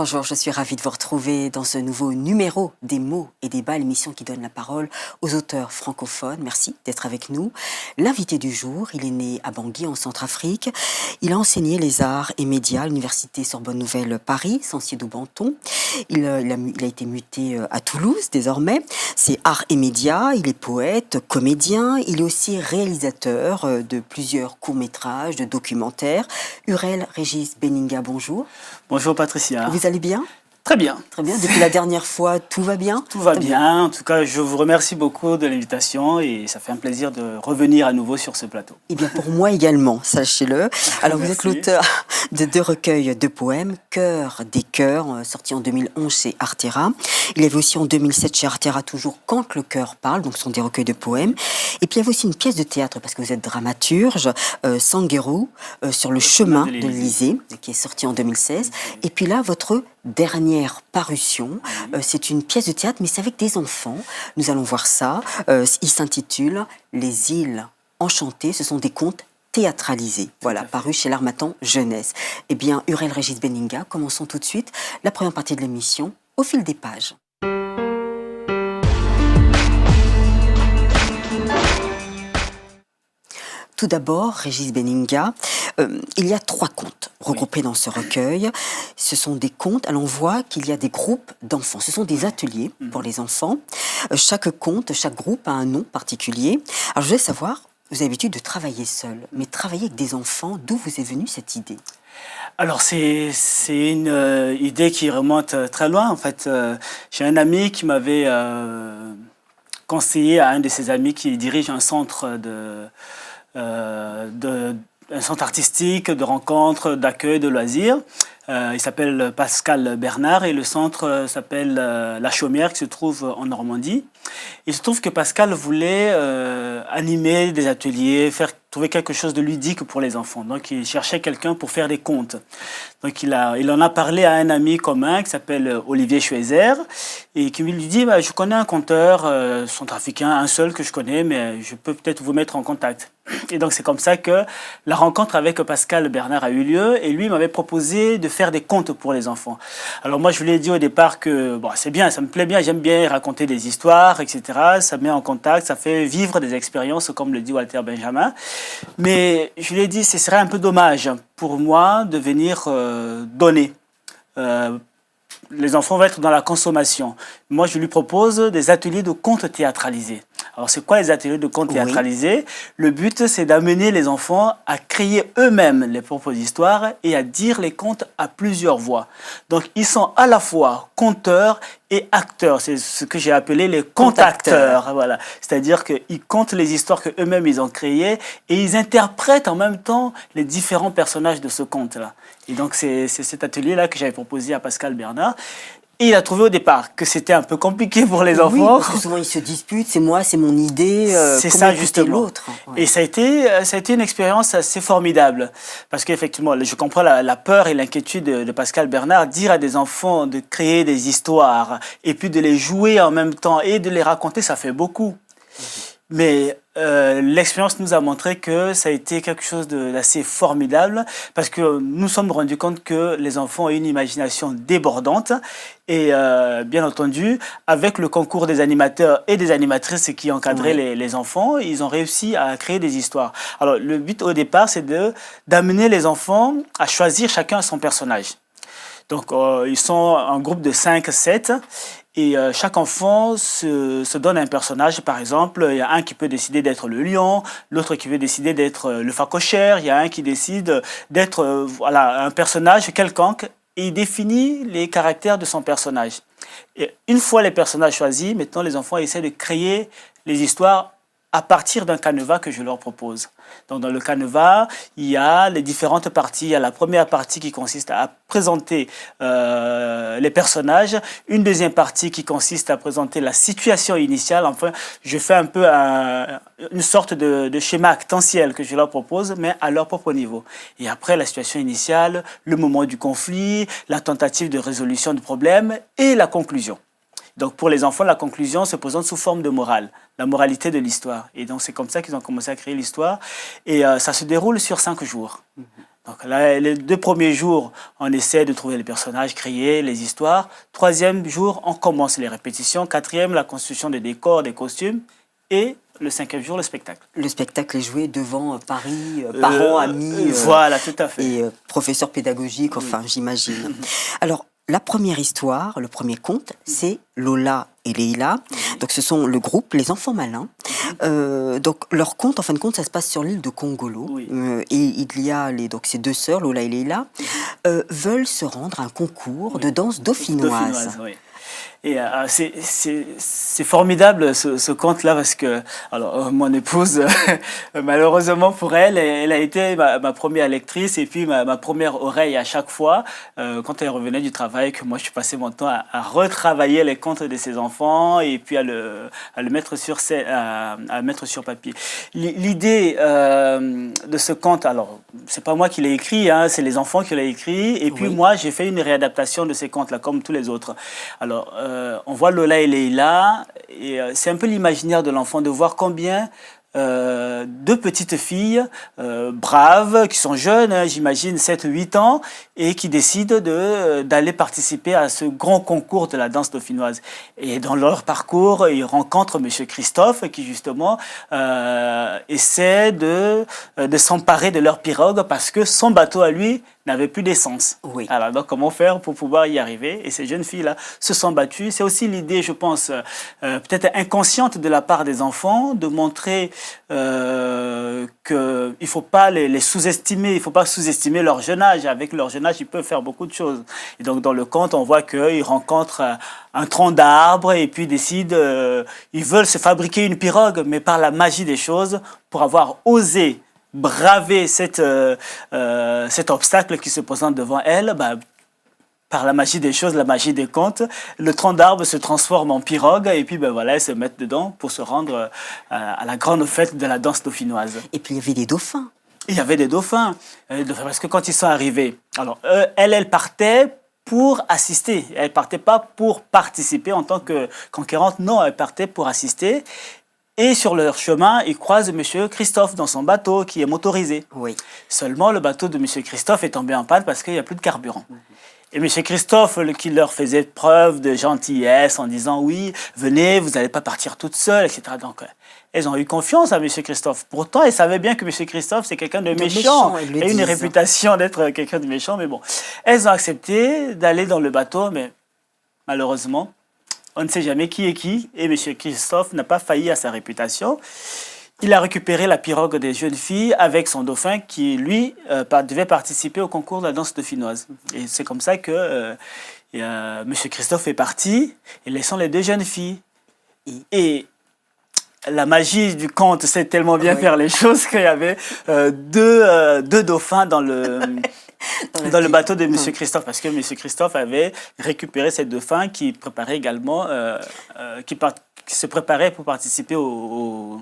Bonjour, je suis ravie de vous retrouver dans ce nouveau numéro des mots et débats, l'émission qui donne la parole aux auteurs francophones. Merci d'être avec nous. L'invité du jour, il est né à Bangui en Centrafrique. Il a enseigné les arts et médias à l'université Sorbonne Nouvelle Paris, Sancier-d'Aubenton. Il a été muté à Toulouse désormais. C'est arts et médias, il est poète, comédien, il est aussi réalisateur de plusieurs courts-métrages, de documentaires. Urel Régis Beninga, bonjour. Bonjour Patricia. Vous allez bien? Très bien. Très bien. Depuis la dernière fois, tout va bien? Tout va bien. En tout cas, je vous remercie beaucoup de l'invitation et ça fait un plaisir de revenir à nouveau sur ce plateau. Eh bien, pour moi également, sachez-le. Alors, vous êtes l'auteur de 2 recueils de poèmes, Cœur des cœurs, sorti en 2011 chez Artera. Il y avait aussi en 2007 chez Artera toujours Quand le cœur parle, donc ce sont des recueils de poèmes. Et puis, il y avait aussi une pièce de théâtre, parce que vous êtes dramaturge, Sanguerou, sur le chemin de l'Élysée, qui est sorti en 2016. Et puis là, votre dernière parution, c'est une pièce de théâtre, mais c'est avec des enfants. Nous allons voir ça. Il s'intitule Les îles enchantées. Ce sont des contes théâtralisés. Voilà, paru chez l'Harmattan Jeunesse. Eh bien, Urel Régis Beninga, commençons tout de suite la première partie de l'émission, au fil des pages. Tout d'abord, Régis Beninga, il y a 3 contes regroupés dans ce recueil. Ce sont des contes, on voit qu'il y a des groupes d'enfants. Ce sont des ateliers pour les enfants. Chaque conte, chaque groupe a un nom particulier. Alors je voulais savoir, vous avez l'habitude de travailler seul, mais travailler avec des enfants, d'où vous est venue cette idée? Alors c'est une idée qui remonte très loin. En fait, j'ai un ami qui m'avait conseillé à un de ses amis qui dirige un centre un centre artistique, de rencontres, d'accueil, de loisirs. Il s'appelle Pascal Bernard et le centre s'appelle La Chaumière qui se trouve en Normandie. Il se trouve que Pascal voulait animer des ateliers, trouver quelque chose de ludique pour les enfants. Donc il cherchait quelqu'un pour faire des contes. Donc il en a parlé à un ami commun qui s'appelle Olivier Schweizer et qui lui dit je connais un conteur centrafricain, un seul que je connais, mais je peux peut-être vous mettre en contact. Et donc c'est comme ça que la rencontre avec Pascal Bernard a eu lieu et lui m'avait proposé de faire des contes pour les enfants. Alors moi je lui ai dit au départ que bon, c'est bien, ça me plaît bien, j'aime bien raconter des histoires, etc. Ça met en contact, ça fait vivre des expériences comme le dit Walter Benjamin. Mais je lui ai dit ce serait un peu dommage pour moi de venir donner. Les enfants vont être dans la consommation. Moi, je lui propose des ateliers de contes théâtralisés. Alors, c'est quoi les ateliers de contes théâtralisés? Le but, c'est d'amener les enfants à créer eux-mêmes les propres histoires et à dire les contes à plusieurs voix. Donc, ils sont à la fois conteurs et acteurs. C'est ce que j'ai appelé les conte-acteurs. Voilà. C'est-à-dire qu'ils content les histoires qu'eux-mêmes ils ont créées et ils interprètent en même temps les différents personnages de ce conte-là. Et donc, c'est cet atelier-là que j'avais proposé à Pascal Bernard. Et il a trouvé au départ que c'était un peu compliqué pour les enfants. Oui, parce que souvent ils se disputent, c'est moi, c'est mon idée, c'est ça justement. L'autre. Ouais. Et ça a été une expérience assez formidable. Parce qu'effectivement, je comprends la peur et l'inquiétude de Pascal Bernard. Dire à des enfants de créer des histoires et puis de les jouer en même temps et de les raconter, ça fait beaucoup. Mais l'expérience nous a montré que ça a été quelque chose d'assez formidable parce que nous nous sommes rendus compte que les enfants ont une imagination débordante et bien entendu, avec le concours des animateurs et des animatrices qui encadraient les enfants, ils ont réussi à créer des histoires. Alors le but au départ, c'est d'amener les enfants à choisir chacun son personnage. Donc ils sont un groupe de 5-7 et chaque enfant se donne un personnage. Par exemple, il y a un qui peut décider d'être le lion, l'autre qui veut décider d'être le phacochère, il y a un qui décide d'être un personnage quelconque et il définit les caractères de son personnage. Et une fois les personnages choisis, maintenant les enfants essaient de créer les histoires à partir d'un canevas que je leur propose. Donc dans le canevas, il y a les différentes parties. Il y a la première partie qui consiste à présenter les personnages, une deuxième partie qui consiste à présenter la situation initiale. Enfin, je fais un peu une sorte de schéma actentiel que je leur propose, mais à leur propre niveau. Et après, la situation initiale, le moment du conflit, la tentative de résolution du problème et la conclusion. Donc pour les enfants, la conclusion se présente sous forme de morale, la moralité de l'histoire. Et donc c'est comme ça qu'ils ont commencé à créer l'histoire. Et ça se déroule sur 5 jours. Donc là, les 2 premiers jours, on essaie de trouver les personnages, créer les histoires. 3e jour, on commence les répétitions. 4e, la construction des décors, des costumes. Et le 5e jour, le spectacle. Le spectacle est joué devant Paris, parents, amis, voilà, tout à fait. et professeurs pédagogiques, enfin, j'imagine. Alors, la première histoire, le premier conte, c'est Lola et Leïla. Donc, ce sont le groupe Les Enfants Malins. Donc, leur conte, en fin de compte, ça se passe sur l'île de Kongolo. Oui. Et il y a donc ces 2 sœurs, Lola et Leïla, veulent se rendre à un concours de danse dauphinoise. Oui. Et c'est formidable ce conte-là parce que alors mon épouse malheureusement pour elle, elle a été ma première lectrice et puis ma première oreille à chaque fois quand elle revenait du travail, que moi je passais mon temps à retravailler les contes de ses enfants et puis à le mettre à mettre sur papier. L'idée de ce conte, alors c'est pas moi qui l'ai écrit, hein, c'est les enfants qui l'ont écrit et puis moi j'ai fait une réadaptation de ces contes-là comme tous les autres. Alors on voit Lola et Leïla, et c'est un peu l'imaginaire de l'enfant de voir combien 2 petites filles braves, qui sont jeunes, hein, j'imagine 7-8 ans, et qui décident d'aller participer à ce grand concours de la danse dauphinoise. Et dans leur parcours, ils rencontrent Monsieur Christophe, qui justement essaie de s'emparer de leur pirogue parce que son bateau à lui n'avait plus d'essence. Oui. Alors, donc, comment faire pour pouvoir y arriver? Et ces jeunes filles-là se sont battues. C'est aussi l'idée, je pense, peut-être inconsciente de la part des enfants, de montrer qu'il ne faut pas les sous-estimer, il ne faut pas sous-estimer leur jeune âge. Avec leur jeune âge, ils peuvent faire beaucoup de choses. Et donc, dans le conte, on voit qu'ils rencontrent un tronc d'arbre et puis décident, ils veulent se fabriquer une pirogue, mais par la magie des choses, pour avoir osé braver cet obstacle qui se présente devant elle, par la magie des choses, la magie des contes, le tronc d'arbre se transforme en pirogue et puis voilà, elles se mettent dedans pour se rendre à la grande fête de la danse dauphinoise. Et puis, il y avait des dauphins. Il y avait des dauphins, parce que quand ils sont arrivés, alors elle partait pour assister, elle partait pas pour participer en tant que conquérante, non, elle partait pour assister. Et sur leur chemin, ils croisent Monsieur Christophe dans son bateau qui est motorisé. Oui. Seulement, le bateau de Monsieur Christophe est tombé en panne parce qu'il n'y a plus de carburant. Et Monsieur Christophe, qui leur faisait preuve de gentillesse en disant « Oui, venez, vous n'allez pas partir toute seule, etc. » Donc, elles ont eu confiance à Monsieur Christophe. Pourtant, elles savaient bien que Monsieur Christophe, c'est quelqu'un de méchant. Il a une réputation d'être quelqu'un de méchant, mais bon. Elles ont accepté d'aller dans le bateau, mais malheureusement, on ne sait jamais qui est qui, et M. Christophe n'a pas failli à sa réputation. Il a récupéré la pirogue des jeunes filles avec son dauphin qui, lui, devait participer au concours de la danse dauphinoise. Et c'est comme ça que M. Christophe est parti, et laissant les 2 jeunes filles. Et la magie du conte sait tellement bien faire les choses qu'il y avait 2 dauphins dans le bateau de M. Christophe, parce que M. Christophe avait récupéré ces dauphins qui préparaient également, qui se préparaient pour participer au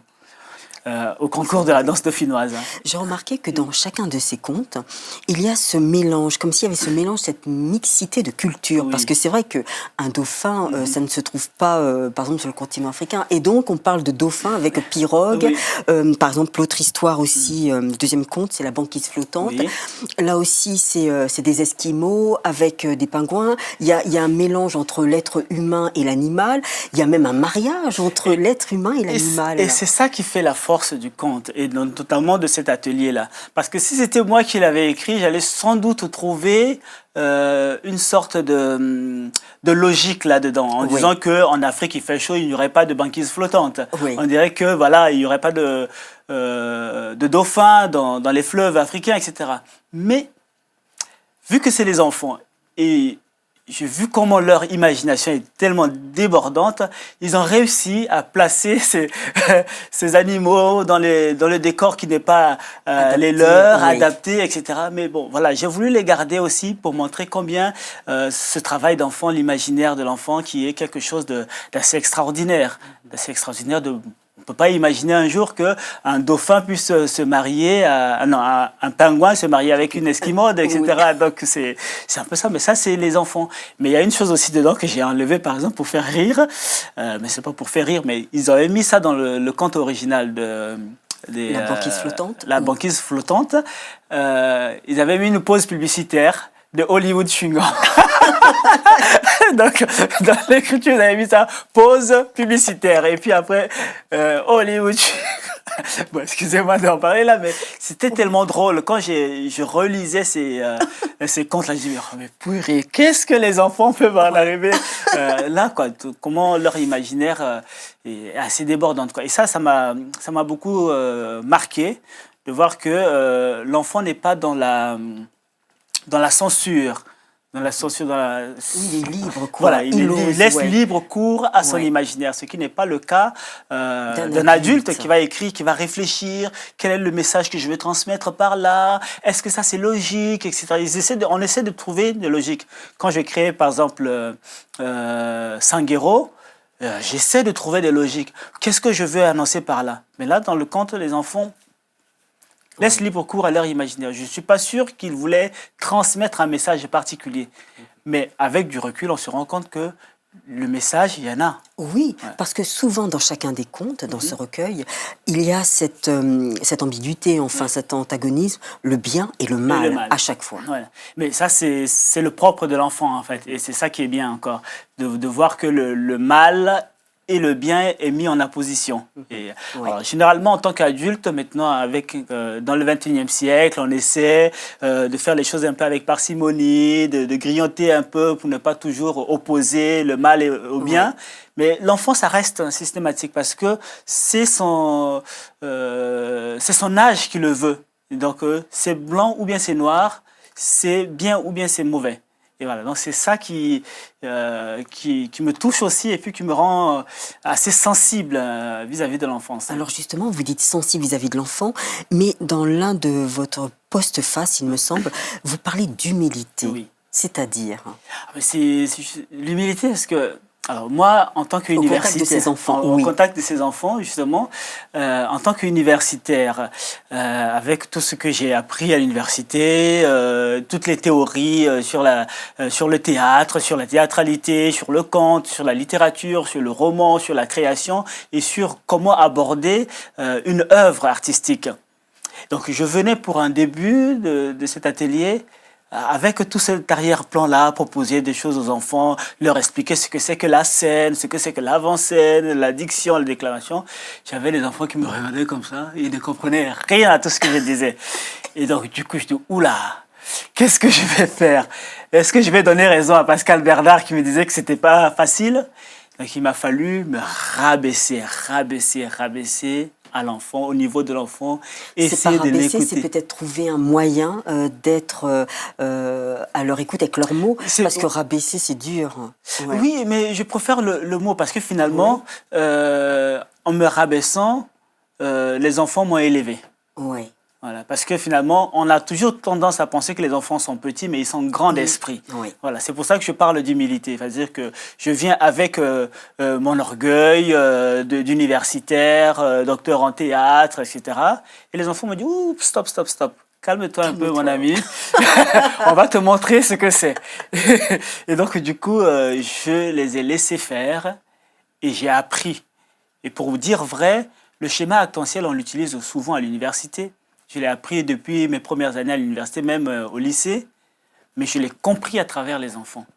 concours de la danse dauphinoise. J'ai remarqué que dans chacun de ces contes, il y a ce mélange, comme s'il y avait ce mélange, cette mixité de cultures. Oui. Parce que c'est vrai qu'un dauphin, ça ne se trouve pas, par exemple, sur le continent africain. Et donc, on parle de dauphin avec pirogue. Oui. Par exemple, l'autre histoire aussi, le 2e conte, c'est la banquise flottante. Oui. Là aussi, c'est des Esquimaux avec des pingouins. Il y a un mélange entre l'être humain et l'animal. Il y a même un mariage entre l'être humain et l'animal. Et c'est ça qui fait la force du conte, et notamment de cet atelier-là. Parce que si c'était moi qui l'avais écrit, j'allais sans doute trouver une sorte de logique là-dedans, en disant qu'en Afrique, il fait chaud, il n'y aurait pas de banquise flottante. Oui. On dirait que voilà, il n'y aurait pas de dauphins dans les fleuves africains, etc. Mais, vu que c'est les enfants, et j'ai vu comment leur imagination est tellement débordante, ils ont réussi à placer ces animaux dans le décor qui n'est pas les leurs, adaptés, etc. Mais bon, voilà, j'ai voulu les garder aussi pour montrer combien ce travail d'enfant, l'imaginaire de l'enfant, qui est quelque chose d'assez extraordinaire, on ne peut pas imaginer un jour qu'un dauphin puisse se marier, un pingouin se marier avec une esquimaude, etc. Oui. Donc c'est un peu ça, mais ça c'est les enfants. Mais il y a une chose aussi dedans que j'ai enlevé par exemple pour faire rire, mais c'est pas pour faire rire, mais ils avaient mis ça dans le conte original La banquise flottante. La banquise flottante. Ils avaient mis une pause publicitaire de Hollywood Chewing-Gum. Donc, dans l'écriture, ils avaient mis ça, pause publicitaire. Et puis après, Hollywood Chewing-Gum. Bon, excusez-moi d'en parler là, mais c'était tellement drôle. Quand je relisais ces contes-là, je me disais, mais purée, qu'est-ce que les enfants peuvent en arriver là, quoi. Comment leur imaginaire est assez débordante, quoi. Et ça m'a beaucoup marqué de voir que l'enfant n'est pas dans la censure. Oui, il est libre, quoi. Voilà, il laisse libre cours à son imaginaire, ce qui n'est pas le cas d'un adulte qui va écrire, qui va réfléchir, quel est le message que je veux transmettre par là, est-ce que ça c'est logique, etc. On essaie de trouver des logiques. Quand je crée par exemple Sanguero, j'essaie de trouver des logiques. Qu'est-ce que je veux annoncer par là? Mais là, dans le conte, les enfants laisse libre cours à leur imaginaire. Je ne suis pas sûr qu'ils voulaient transmettre un message particulier. Mais avec du recul, on se rend compte que le message, il y en a. Oui, parce que souvent dans chacun des contes, dans ce recueil, il y a cette ambiguïté, enfin cet antagonisme, le bien et le mal, à chaque fois. Ouais. Mais ça, c'est le propre de l'enfant, en fait. Et c'est ça qui est bien encore, de voir que le mal et le bien est mis en opposition. Et, alors, généralement, en tant qu'adulte, maintenant, dans le XXIe siècle, on essaie de faire les choses un peu avec parcimonie, de grignoter un peu pour ne pas toujours opposer le mal au bien. Mais l'enfant, ça reste systématique parce que c'est son âge qui le veut. Et donc, c'est blanc ou bien c'est noir, c'est bien ou bien c'est mauvais. Et voilà, donc c'est ça qui me touche aussi et puis qui me rend assez sensible vis-à-vis de l'enfance. Alors justement, vous dites sensible vis-à-vis de l'enfant, mais dans l'un de votre postface, il me semble, vous parlez d'humilité. Oui. C'est-à-dire l'humilité, parce que alors moi, en tant qu'universitaire, au contact de ces enfants, justement, en tant qu'universitaire, avec tout ce que j'ai appris à l'université, toutes les théories sur le théâtre, sur la théâtralité, sur le conte, sur la littérature, sur le roman, sur la création et sur comment aborder une œuvre artistique. Donc je venais pour un début de cet atelier avec tout cet arrière-plan-là, proposer des choses aux enfants, leur expliquer ce que c'est que la scène, ce que c'est que l'avant-scène, la diction, la déclamation. J'avais les enfants qui me regardaient comme ça, ils ne comprenaient rien à tout ce que je disais. Et donc, du coup, je dis, oula, qu'est-ce que je vais faire? Est-ce que je vais donner raison à Pascal Bernard qui me disait que c'était pas facile? Donc, il m'a fallu me rabaisser à l'enfant, au niveau de l'enfant, essayer de l'écouter. C'est peut-être trouver un moyen d'être à leur écoute avec leurs mots, parce que rabaisser, c'est dur. Ouais. Oui, mais je préfère le mot, parce que finalement, en me rabaissant, les enfants m'ont élevé. Oui. Voilà, parce que finalement, on a toujours tendance à penser que les enfants sont petits, mais ils sont grands d'esprit. Oui. Voilà, c'est pour ça que je parle d'humilité. C'est-à-dire que je viens avec mon orgueil d'universitaire, docteur en théâtre, etc. Et les enfants me disent, ouh, stop. Calme-toi un peu, mon ami. On va te montrer ce que c'est. Et donc, du coup, je les ai laissés faire et j'ai appris. Et pour vous dire vrai, le schéma actentiel, on l'utilise souvent à l'université. Je l'ai appris depuis mes premières années à l'université, même au lycée, mais je l'ai compris à travers les enfants.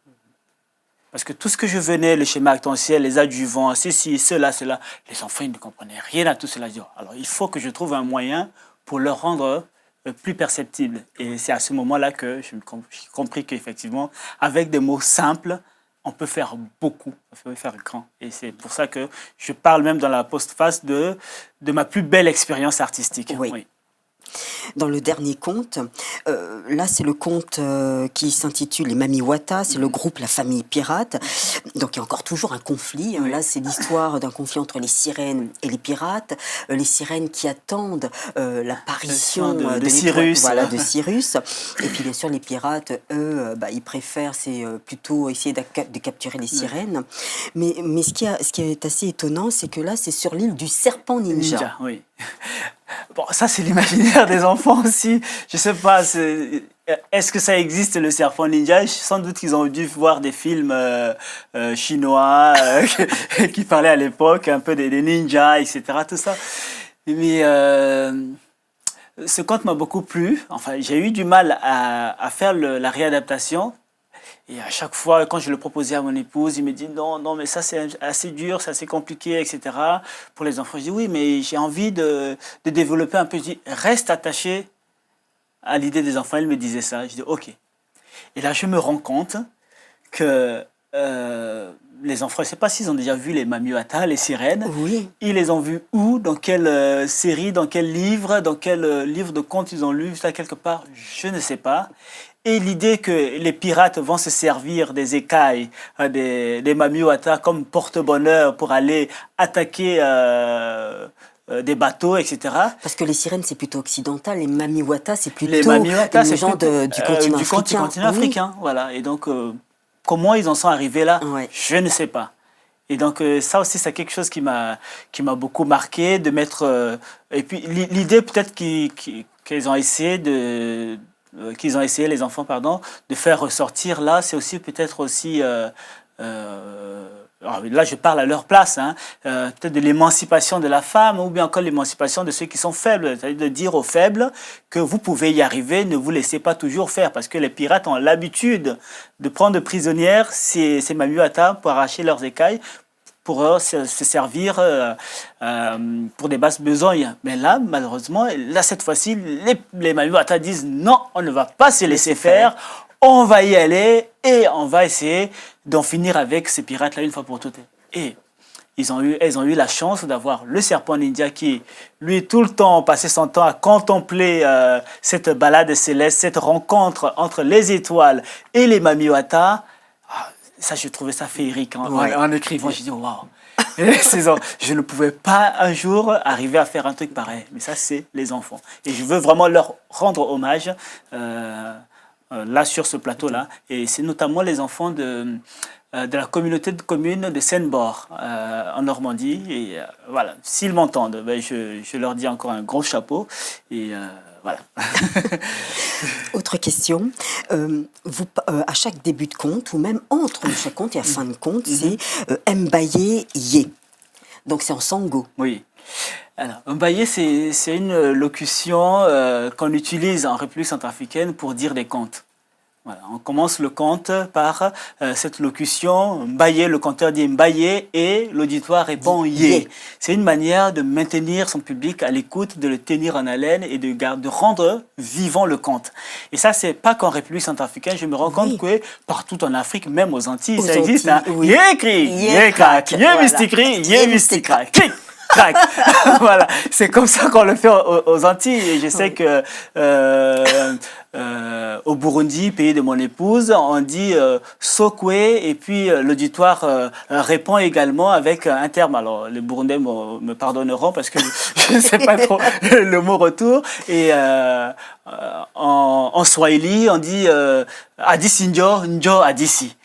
Parce que tout ce que je venais, le schéma actentiel, les adjuvants, ceci, cela, les enfants ils ne comprenaient rien à tout cela. Alors il faut que je trouve un moyen pour leur rendre plus perceptible. Et c'est à ce moment-là que j'ai compris qu'effectivement, avec des mots simples, on peut faire beaucoup, on peut faire grand. Et c'est pour ça que je parle même dans la postface de ma plus belle expérience artistique. Oui. Dans le dernier conte, là c'est le conte qui s'intitule Les Mamies Wata, c'est le groupe La Famille Pirate. Donc il y a encore toujours un conflit. Oui. Là c'est l'histoire d'un conflit entre les sirènes et les pirates. Les sirènes qui attendent l'apparition de Cyrus. Voilà, de Cyrus. Et puis bien sûr les pirates, eux, ils préfèrent plutôt essayer de capturer les sirènes. Mais ce qui est assez étonnant, c'est que là c'est sur l'île du serpent ninja. Oui. Bon, ça, c'est l'imaginaire des enfants aussi. Je sais pas, est-ce que ça existe, le serpent ninja? Sans doute qu'ils ont dû voir des films chinois qui parlaient à l'époque un peu des ninjas, etc. Tout ça. Mais ce conte m'a beaucoup plu. Enfin, j'ai eu du mal à faire la réadaptation. Et à chaque fois, quand je le proposais à mon épouse, il me dit non, non, mais ça c'est assez dur, c'est assez compliqué, etc. Pour les enfants, je dis oui, mais j'ai envie de développer un peu. Je dis reste attaché à l'idée des enfants. Il me disait ça. Je dis ok. Et là, je me rends compte que les enfants, je ne sais pas s'ils ont déjà vu les Mami Wata, les sirènes. Oui. Ils les ont vus où? Dans quelle série? Dans quel livre? Dans quel livre de contes ils ont lu? Ça, quelque part, je ne sais pas. Et l'idée que les pirates vont se servir des écailles des Mami Wata comme porte-bonheur pour aller attaquer des bateaux, etc. Parce que les sirènes, c'est plutôt occidental. Les Mami Wata, c'est plutôt Les Mami Wata, c'est gens plutôt, du continent africain. continent africain. Voilà. Et donc, comment ils en sont arrivés là? Ouais. Je ne sais pas. Et donc, ça aussi, c'est quelque chose qui m'a beaucoup marqué, de mettre... et puis, l'idée peut-être qu'ils ont essayé qu'ils ont essayé, les enfants, pardon, de faire ressortir là, c'est aussi peut-être aussi... alors là, je parle à leur place, hein, peut-être de l'émancipation de la femme ou bien encore l'émancipation de ceux qui sont faibles. C'est-à-dire de dire aux faibles que vous pouvez y arriver, ne vous laissez pas toujours faire. Parce que les pirates ont l'habitude de prendre prisonnières ces Mami Wata pour arracher leurs écailles, pour se servir pour des basses besognes. Mais là, malheureusement, là, cette fois-ci, les Mami Wata disent non, on ne va pas se laisser faire. On va y aller et on va essayer d'en finir avec ces pirates-là une fois pour toutes. Et elles ont eu la chance d'avoir le serpent ninja qui, lui, tout le temps, passait son temps à contempler cette balade céleste, cette rencontre entre les étoiles et les Mami Wata. Ça, je trouvais ça féerique en écrivant. J'ai dit, waouh! Je ne pouvais pas un jour arriver à faire un truc pareil. Mais ça, c'est les enfants. Et je veux vraiment leur rendre hommage là, sur ce plateau-là. Et c'est notamment les enfants de la communauté de communes de Seine-Bord, en Normandie. Et voilà, s'ils m'entendent, ben, je leur dis encore un gros chapeau. Et voilà. Autre question. À chaque début de conte, ou même entre chaque conte et à fin de conte, c'est Mbaye Ye. Donc c'est en sango. Oui. Alors, Mbaye, c'est une locution qu'on utilise en République centrafricaine pour dire des contes. Voilà, on commence le conte par cette locution, Mbaye, le conteur dit Mbaye et l'auditoire répond Yé. C'est une manière de maintenir son public à l'écoute, de le tenir en haleine et de rendre vivant le conte. Et ça, c'est pas qu'en République centrafricaine, je me rends compte que partout en Afrique, même aux Antilles, ça existe. Hein. Oui. Yé cri, yé crac, yé mysticri, yé mysticrac, clic. Voilà, c'est comme ça qu'on le fait aux Antilles. Et je sais que au Burundi, pays de mon épouse, on dit Sokwe et puis l'auditoire répond également avec un terme. Alors les Burundais me pardonneront parce que je ne sais pas trop le mot retour. Et en Swahili, on dit Adisi Njo, Njo Adisi.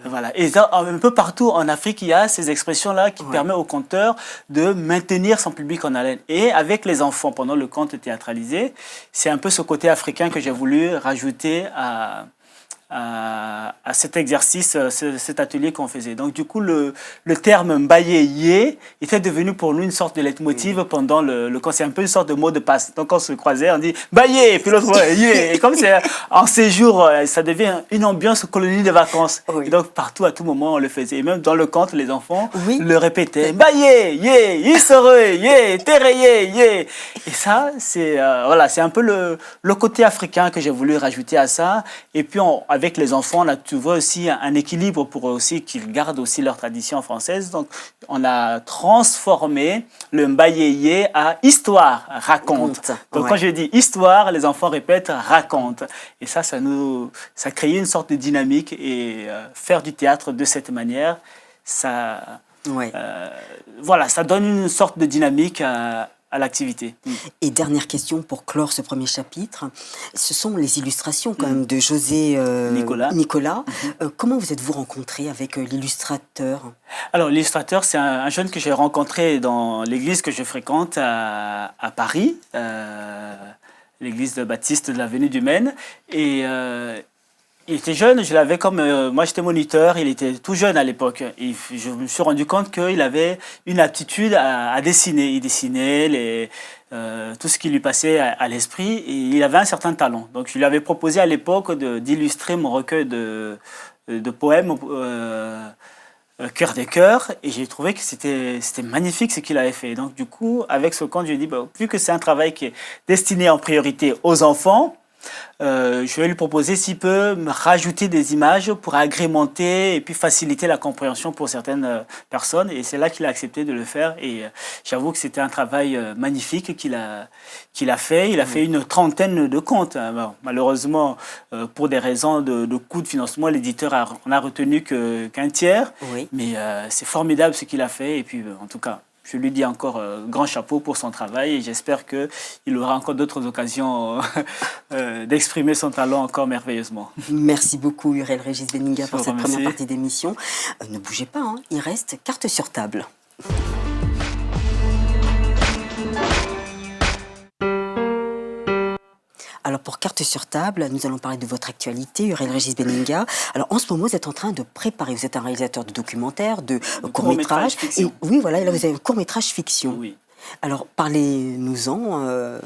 Voilà. Et un peu partout en Afrique, il y a ces expressions-là qui permettent au conteur de maintenir son public en haleine. Et avec les enfants, pendant le conte théâtralisé, c'est un peu ce côté africain que j'ai voulu rajouter à cet exercice, cet atelier qu'on faisait. Donc du coup, le terme Mbaye Yé était devenu pour nous une sorte de leitmotiv pendant le conte. C'est un peu une sorte de mot de passe. Donc on se croisait, on dit Mbaye, et puis l'autre Yé. Et comme c'est en séjour, ça devient une ambiance colonie de vacances. Oui. Et donc partout, à tout moment, on le faisait. Et même dans le conte, les enfants le répétaient Mbaye, Yé, Isore, Yé, Tereye, Yé. Et ça, c'est voilà, c'est un peu le côté africain que j'ai voulu rajouter à ça. Et puis avec les enfants, on a trouvé aussi un équilibre pour aussi qu'ils gardent aussi leur tradition française. Donc, on a transformé le Mbayeye à histoire, raconte. Donc, quand je dis histoire, les enfants répètent raconte. Et ça crée une sorte de dynamique. Et faire du théâtre de cette manière, ça, voilà, ça donne une sorte de dynamique à l'activité. Et dernière question pour clore ce premier chapitre, ce sont les illustrations quand même de José Nicolas. Comment vous êtes-vous rencontré avec l'illustrateur? Alors l'illustrateur, c'est un jeune que j'ai rencontré dans l'église que je fréquente à Paris, l'église de Baptiste de l'avenue du Maine. Et Il était jeune, je l'avais comme... moi, j'étais moniteur, il était tout jeune à l'époque. Et je me suis rendu compte qu'il avait une aptitude à dessiner. Il dessinait tout ce qui lui passait à l'esprit et il avait un certain talent. Donc, je lui avais proposé à l'époque d'illustrer mon recueil de poèmes, Cœur des cœurs, et j'ai trouvé que c'était magnifique ce qu'il avait fait. Donc, du coup, avec ce conte, je lui ai dit, bah, vu que c'est un travail qui est destiné en priorité aux enfants, je vais lui proposer s'il peut me rajouter des images pour agrémenter et puis faciliter la compréhension pour certaines personnes. Et c'est là qu'il a accepté de le faire. Et j'avoue que c'était un travail magnifique qu'il a fait. Il a fait une trentaine de contes. Bon, malheureusement, pour des raisons de coût de financement, l'éditeur en a retenu qu'un tiers. Oui. Mais c'est formidable ce qu'il a fait. Et puis, en tout cas, je lui dis encore grand chapeau pour son travail et j'espère qu'il aura encore d'autres occasions d'exprimer son talent encore merveilleusement. Merci beaucoup Uriel Régis Benninga pour vous cette remercie. première partie d'émission. Ne bougez pas, hein, il reste carte sur table. Alors pour carte sur table, nous allons parler de votre actualité, Uriel Régis Benninga. Alors en ce moment, vous êtes en train de préparer, vous êtes un réalisateur de documentaires, de courts-métrages. Et oui, voilà, là vous avez un court-métrage fiction. Oui. Alors parlez-nous-en.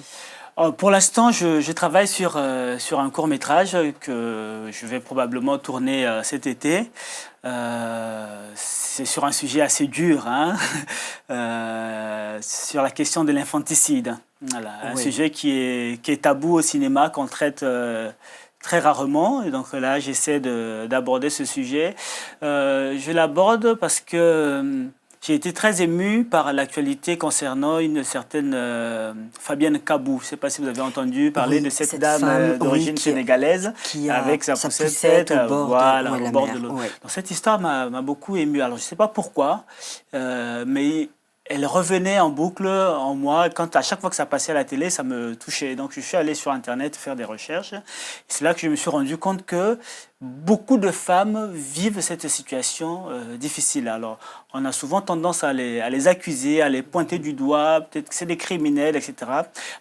Pour l'instant, je travaille sur un court-métrage que je vais probablement tourner cet été. C'est sur un sujet assez dur, hein, sur la question de l'infanticide. Voilà, un sujet qui est tabou au cinéma, qu'on traite très rarement. Et donc là, j'essaie d'aborder ce sujet. Je l'aborde parce que j'ai été très ému par l'actualité concernant une certaine Fabienne Kabou. Je ne sais pas si vous avez entendu parler de cette dame d'origine sénégalaise qui avec sa poussette au bord de l'eau. Ouais. Donc cette histoire m'a beaucoup ému. Alors je ne sais pas pourquoi, mais elle revenait en boucle en moi. À chaque fois que ça passait à la télé, ça me touchait. Donc je suis allé sur Internet faire des recherches. C'est là que je me suis rendu compte que beaucoup de femmes vivent cette situation difficile. Alors, on a souvent tendance à les accuser, à les pointer du doigt, peut-être que c'est des criminels, etc.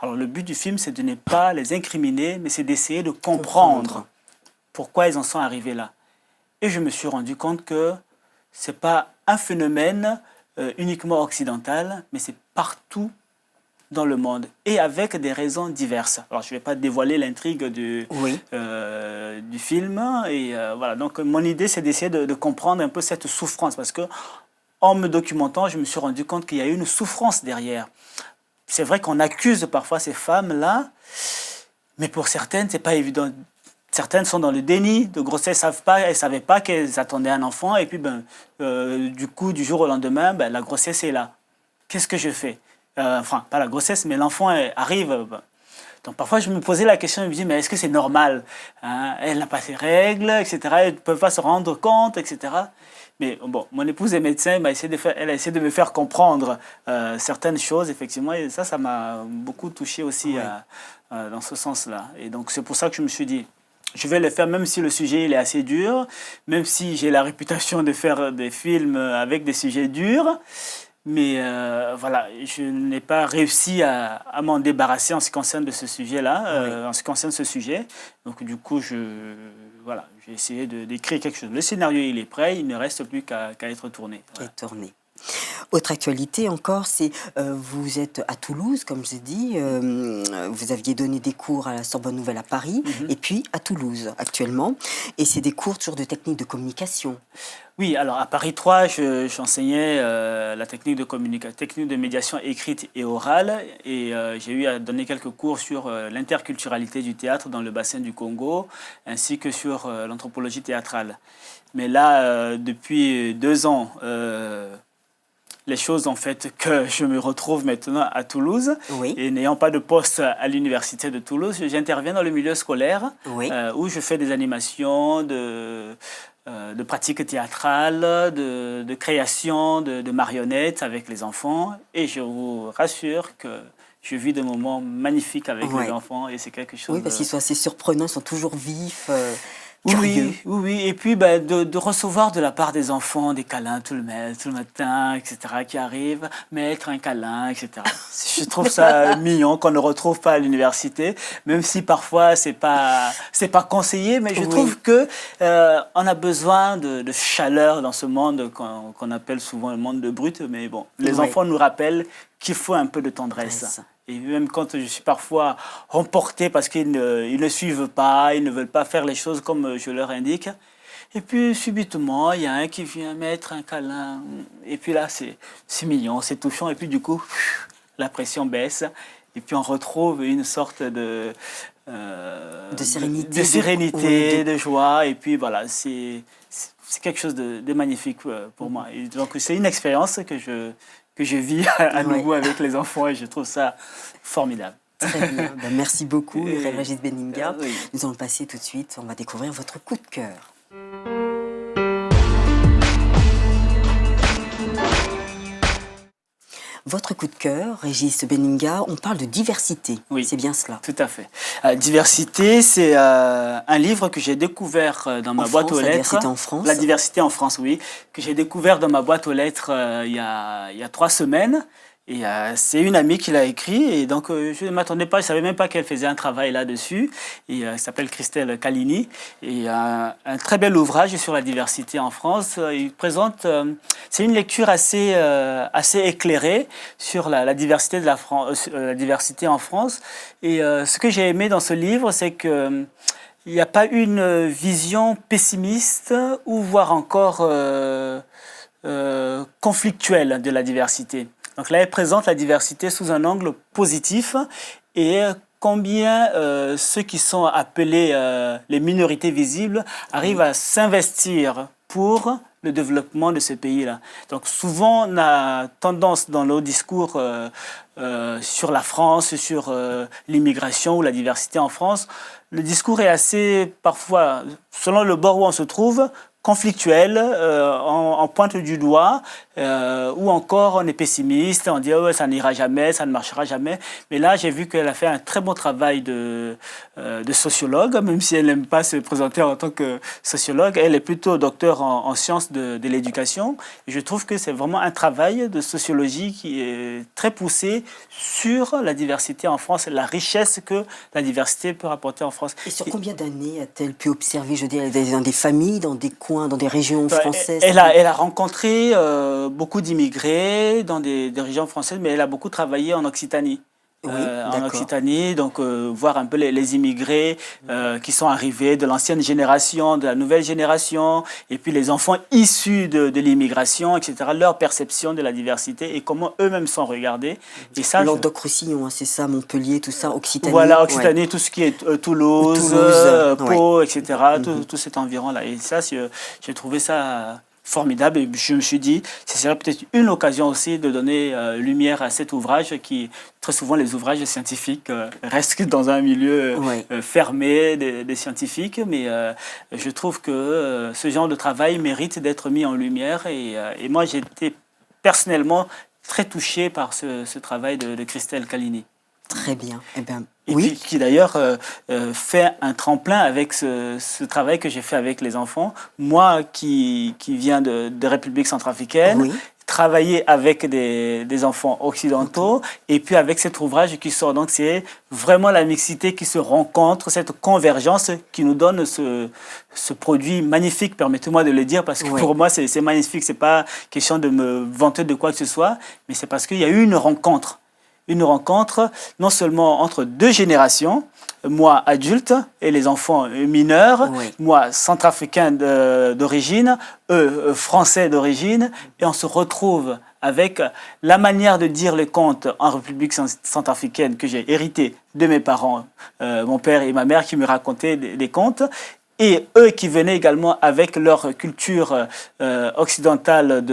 Alors, le but du film, c'est de ne pas les incriminer, mais c'est d'essayer de comprendre pourquoi ils en sont arrivés là. Et je me suis rendu compte que ce n'est pas un phénomène uniquement occidental, mais c'est partout dans le monde et avec des raisons diverses. Alors, je ne vais pas dévoiler l'intrigue du film. Et voilà. Donc, mon idée, c'est d'essayer de comprendre un peu cette souffrance parce que en me documentant, je me suis rendu compte qu'il y a une souffrance derrière. C'est vrai qu'on accuse parfois ces femmes-là, mais pour certaines, ce n'est pas évident. Certaines sont dans le déni de grossesse, elles ne savaient pas qu'elles attendaient un enfant et puis du coup, du jour au lendemain, la grossesse est là. Qu'est-ce que je fais ? Enfin, pas la grossesse, mais l'enfant arrive. Donc parfois, je me posais la question, je me disais, mais est-ce que c'est normal, hein? Elle n'a pas ses règles, etc. Elle ne peut pas se rendre compte, etc. Mais bon, mon épouse est médecin, elle a essayé de me faire comprendre certaines choses, effectivement, et ça m'a beaucoup touché aussi dans ce sens-là. Et donc, c'est pour ça que je me suis dit, je vais le faire, même si le sujet il est assez dur, même si j'ai la réputation de faire des films avec des sujets durs. Mais voilà, je n'ai pas réussi à m'en débarrasser en ce qui concerne de ce sujet-là, en ce qui concerne ce sujet. Donc du coup, j'ai essayé d'écrire quelque chose. Le scénario, il est prêt, il ne reste plus qu'à être tourné. Voilà. Autre actualité encore, c'est vous êtes à Toulouse, comme j'ai dit, vous aviez donné des cours à la Sorbonne Nouvelle à Paris, et puis à Toulouse actuellement, et c'est des cours toujours de technique de communication. Oui, alors à Paris 3, j'enseignais la technique de médiation écrite et orale, et j'ai eu à donner quelques cours sur l'interculturalité du théâtre dans le bassin du Congo, ainsi que sur l'anthropologie théâtrale. Mais là, depuis 2 ans, les choses ont fait que je me retrouve maintenant à Toulouse. Et n'ayant pas de poste à l'université de Toulouse, j'interviens dans le milieu scolaire où je fais des animations de pratiques théâtrales, de création de marionnettes avec les enfants. Et je vous rassure que je vis des moments magnifiques avec les enfants et c'est quelque chose... Oui, parce qu'ils sont assez surprenants, ils sont toujours vifs. curieux. Oui. Et puis de recevoir de la part des enfants des câlins tout le matin, etc., qui arrivent, mettre un câlin, etc. Je trouve ça mignon qu'on ne retrouve pas à l'université, même si parfois c'est pas conseillé, mais je trouve que on a besoin de chaleur dans ce monde qu'on appelle souvent le monde de brut, mais bon, les enfants nous rappellent qu'il faut un peu de tendresse. Et même quand je suis parfois emporté parce qu'ils ne suivent pas, ils ne veulent pas faire les choses comme je leur indique. Et puis subitement, il y a un qui vient mettre un câlin. Et puis là, c'est mignon, c'est touchant. Et puis du coup, la pression baisse. Et puis on retrouve une sorte de sérénité, de joie. Et puis voilà, c'est quelque chose de magnifique pour moi. Et donc c'est une expérience que je vis à nouveau avec les enfants et je trouve ça formidable. Très bien. Merci beaucoup, Régis Benninga. Nous allons passer tout de suite, on va découvrir votre coup de cœur. Votre coup de cœur, Régis Benninga, on parle de diversité. Oui, c'est bien cela. Tout à fait. Diversité, c'est un livre que j'ai découvert dans ma boîte aux lettres. La diversité en France. La diversité en France, oui, que j'ai découvert dans ma boîte aux lettres il y a 3 semaines. Et c'est une amie qui l'a écrit et donc je ne m'attendais pas, je ne savais même pas qu'elle faisait un travail là-dessus. Et elle s'appelle Christelle Calini et un très bel ouvrage sur la diversité en France. Il présente, c'est une lecture assez éclairée sur la diversité la diversité en France. Et ce que j'ai aimé dans ce livre, c'est que il n'y a pas une vision pessimiste ou voire encore conflictuelle de la diversité. Donc là, elle présente la diversité sous un angle positif et combien ceux qui sont appelés les minorités visibles arrivent à s'investir pour le développement de ce pays-là. Donc souvent, on a tendance dans nos discours sur la France, sur l'immigration ou la diversité en France, le discours est assez, parfois, selon le bord où on se trouve, conflictuel, on pointe du doigt, ou encore on est pessimiste, on dit oh, ça n'ira jamais, ça ne marchera jamais. Mais là, j'ai vu qu'elle a fait un très bon travail de sociologue, même si elle n'aime pas se présenter en tant que sociologue. Elle est plutôt docteur en sciences de l'éducation. Et je trouve que c'est vraiment un travail de sociologie qui est très poussé sur la diversité en France, la richesse que la diversité peut apporter en France. Et sur combien d'années a-t-elle pu observer, je dirais, dans des familles, dans des coins, dans des régions françaises? Elle a rencontré beaucoup d'immigrés dans des régions françaises, mais elle a beaucoup travaillé en Occitanie. En Occitanie, donc voir un peu les immigrés qui sont arrivés de l'ancienne génération, de la nouvelle génération, et puis les enfants issus de l'immigration, etc., leur perception de la diversité et comment eux-mêmes sont regardés. Et ça, Languedoc-Roussillon, c'est ça, Montpellier, tout ça, Occitanie. Voilà, Occitanie, tout ce qui est Toulouse, Pau, etc., tout cet environ-là. Et ça, j'ai trouvé ça formidable et je me suis dit ce serait peut-être une occasion aussi de donner lumière à cet ouvrage qui, très souvent les ouvrages scientifiques restent dans un milieu fermé des scientifiques, mais je trouve que ce genre de travail mérite d'être mis en lumière et moi j'ai été personnellement très touché par ce travail de Christelle Calini. Très bien. Eh bien, et qui d'ailleurs fait un tremplin avec ce travail que j'ai fait avec les enfants. Moi qui viens de République centrafricaine, travailler avec des enfants occidentaux et puis avec cet ouvrage qui sort. Donc c'est vraiment la mixité qui se rencontre, cette convergence qui nous donne ce produit magnifique, permettez-moi de le dire, parce que pour moi c'est magnifique, c'est pas question de me vanter de quoi que ce soit, mais c'est parce qu'il y a eu une rencontre non seulement entre 2 générations, moi adulte et les enfants mineurs, moi centrafricain d'origine, eux français d'origine, et on se retrouve avec la manière de dire les contes en République centrafricaine que j'ai hérité de mes parents, mon père et ma mère qui me racontaient des contes, et eux qui venaient également avec leur culture occidentale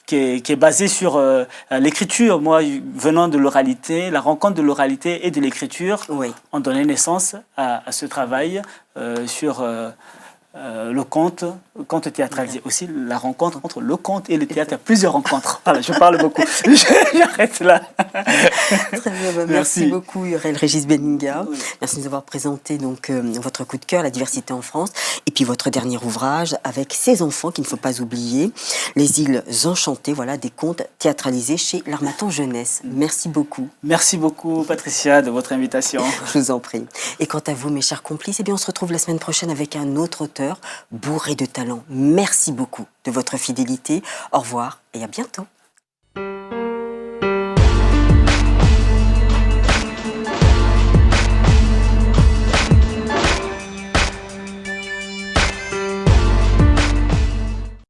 qui est basée sur l'écriture. Moi, venant de l'oralité, la rencontre de l'oralité et de l'écriture ont donné naissance à ce travail sur le conte théâtralisé. Aussi, la rencontre entre le conte et le théâtre. Il y a plusieurs rencontres. Voilà, je parle beaucoup. J'arrête là. Très bien, merci beaucoup Uriel Régis Benninga. Oui. Merci de nous avoir présenté donc, votre coup de cœur, la diversité en France, et puis votre dernier ouvrage avec ces enfants qu'il ne faut pas oublier, Les îles enchantées, voilà, des contes théâtralisés chez l'Harmattan Jeunesse. Merci beaucoup. Merci beaucoup, Patricia, de votre invitation. Je vous en prie. Et quant à vous, mes chers complices, eh bien, on se retrouve la semaine prochaine avec un autre auteur bourré de talent. Merci beaucoup de votre fidélité. Au revoir et à bientôt.